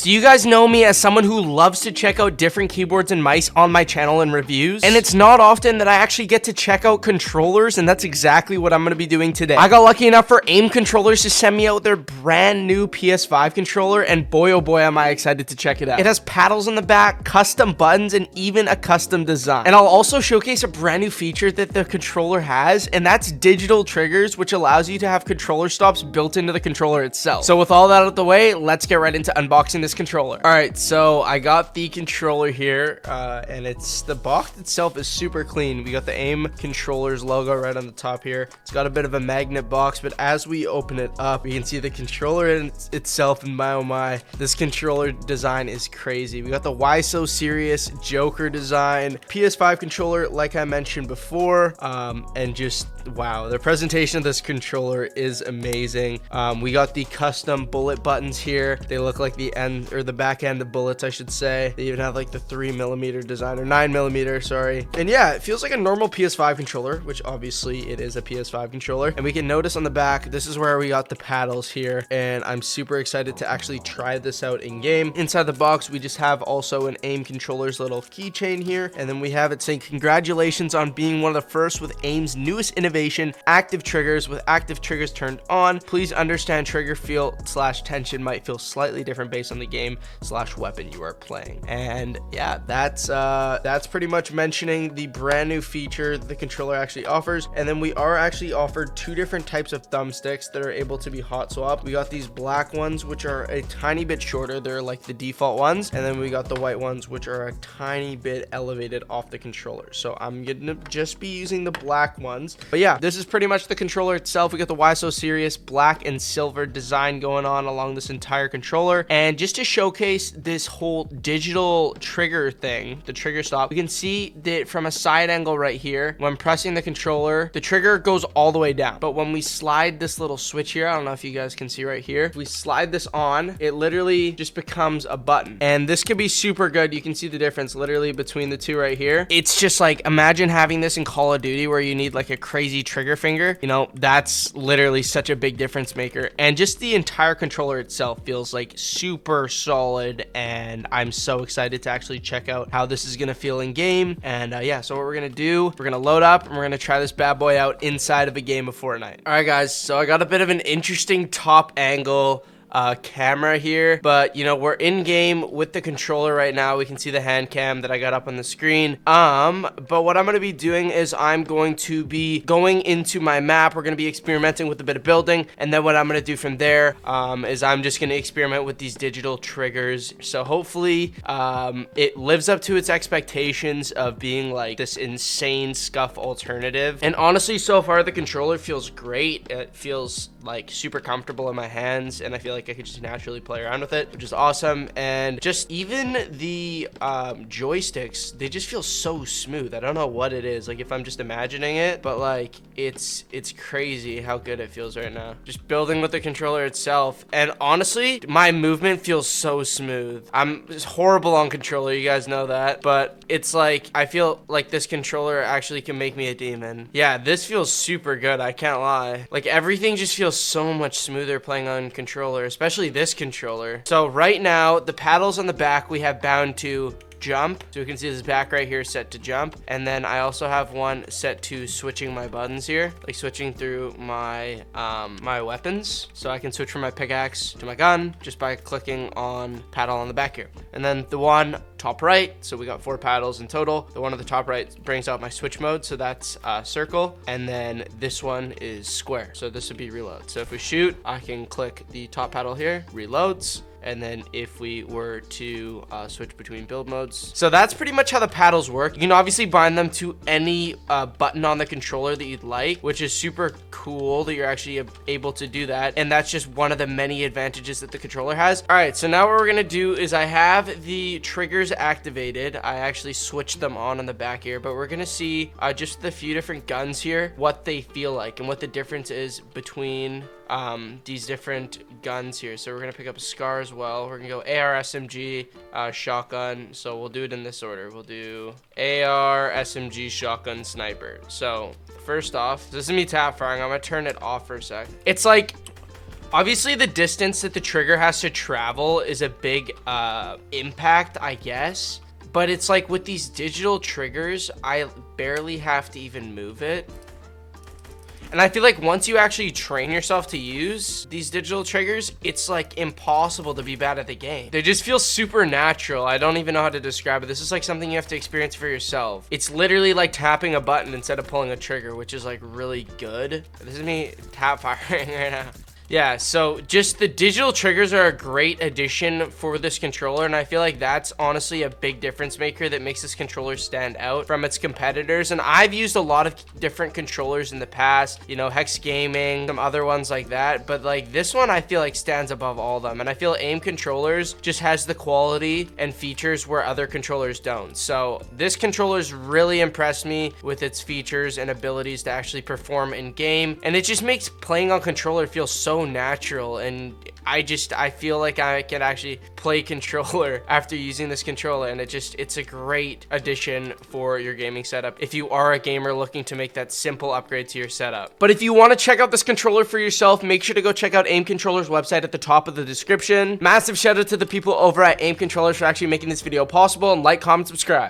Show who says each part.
Speaker 1: So you guys know me as someone who loves to check out different keyboards and mice on my channel and reviews, and it's not often that I actually get to check out controllers, and that's exactly what I'm going to be doing today. I got lucky enough for AIM Controllers to send me out their brand new PS5 controller, and boy oh boy am I excited to check it out. It has paddles in the back, custom buttons, and even a custom design. And I'll also showcase a brand new feature that the controller has, and that's digital triggers, which allows you to have controller stops built into the controller itself. So with all that out of the way, let's get right into unboxing this controller. All right, so I got the controller here, and the box itself is super clean. We got the AIM Controllers logo right on the top here. It's got a bit of a magnet box, but as we open it up, you can see the controller in itself, and my oh my, this controller design is crazy. We got the Why So Serious Joker design, PS5 controller, like I mentioned before, and just wow, the presentation of this controller is amazing. We got the custom bullet buttons here. They look like the end or the back end of bullets, I should say. They even have like the 3mm design, or 9mm, sorry. And yeah, it feels like a normal PS5 controller, which obviously it is a PS5 controller. And we can notice on the back, this is where we got the paddles here, and I'm super excited to actually try this out in game. Inside the box, we just have also an AIM Controllers little keychain here, and then we have it saying congratulations on being one of the first with AIM's newest innovation, active triggers. With active triggers turned on, please understand trigger feel / tension might feel slightly different based on the game / weapon you are playing. And yeah, that's pretty much mentioning the brand new feature the controller actually offers. And then we are actually offered two different types of thumbsticks that are able to be hot swap. We got these black ones, which are a tiny bit shorter, they're like the default ones, and then we got the white ones, which are a tiny bit elevated off the controller. So I'm gonna just be using the black ones. But yeah, this is pretty much the controller itself. We got the Why So Serious black and silver design going on along this entire controller. And just to showcase this whole digital trigger thing, the trigger stop, we can see that from a side angle right here, when pressing the controller, the trigger goes all the way down. But when we slide this little switch here, I don't know if you guys can see right here, if we slide this on, it literally just becomes a button. And this can be super good. You can see the difference literally between the two right here. It's just like, imagine having this in Call of Duty where you need like a crazy trigger finger. You know, that's literally such a big difference maker. And just the entire controller itself feels like super solid, and I'm so excited to actually check out how this is gonna feel in game. And yeah, so what we're gonna do, we're gonna load up and we're gonna try this bad boy out inside of a game of Fortnite. All right guys, so I got a bit of an interesting top angle camera here, but you know, we're in game with the controller right now. We can see the hand cam that I got up on the screen. But what I'm going to be doing is I'm going to be going into my map. We're going to be experimenting with a bit of building, and then what I'm going to do from there is I'm just going to experiment with these digital triggers. So hopefully it lives up to its expectations of being like this insane scuff alternative. And honestly, so far the controller feels great. It feels like super comfortable in my hands, and I feel like I could just naturally play around with it, which is awesome. And just even the joysticks, they just feel so smooth. I don't know what it is, like if I'm just imagining it, but like it's crazy how good it feels right now, just building with the controller itself. And honestly, my movement feels so smooth. I'm just horrible on controller, you guys know that, but it's like I feel like this controller actually can make me a demon. Yeah, this feels super good, I can't lie. Like everything just feels so much smoother playing on controller, especially this controller. So right now, the paddles on the back we have bound to jump, so you can see this back right here set to jump, and then I also have one set to switching my buttons here, like switching through my my weapons. So I can switch from my pickaxe to my gun just by clicking on paddle on the back here. And then the one top right, so we got 4 paddles in total. The one at the top right brings out my switch mode, so that's circle, and then this one is square, so this would be reload. So if we shoot, I can click the top paddle here, reloads. And then if we were to switch between build modes. So that's pretty much how the paddles work. You can obviously bind them to any button on the controller that you'd like, which is super cool that you're actually able to do that. And that's just one of the many advantages that the controller has. All right, so now what we're gonna do is I have the triggers activated. I actually switched them on the back here, but we're gonna see just the few different guns here, what they feel like and what the difference is between these different guns here. So we're gonna pick up a SCAR as well. We're gonna go AR, SMG, shotgun. So we'll do it in this order. We'll do AR, SMG, shotgun, sniper. So first off, this is me tap firing. I'm gonna turn it off for a sec. It's like Obviously, the distance that the trigger has to travel is a big impact, I guess. But it's like with these digital triggers, I barely have to even move it. And I feel like once you actually train yourself to use these digital triggers, it's like impossible to be bad at the game. They just feel super natural. I don't even know how to describe it. This is like something you have to experience for yourself. It's literally like tapping a button instead of pulling a trigger, which is like really good. This is me tap firing right now. Yeah, so just the digital triggers are a great addition for this controller, and I feel like that's honestly a big difference maker that makes this controller stand out from its competitors. And I've used a lot of different controllers in the past, you know, Hex Gaming, some other ones like that, but like this one I feel like stands above all of them. And I feel aim controllers just has the quality and features where other controllers don't. So this controller's really impressed me with its features and abilities to actually perform in game, and it just makes playing on controller feel so natural. And I feel like I can actually play controller after using this controller, and it's a great addition for your gaming setup if you are a gamer looking to make that simple upgrade to your setup. But if you want to check out this controller for yourself, make sure to go check out Aim Controller's website at the top of the description. Massive shout out to the people over at Aim Controllers for actually making this video possible, and like, comment, subscribe.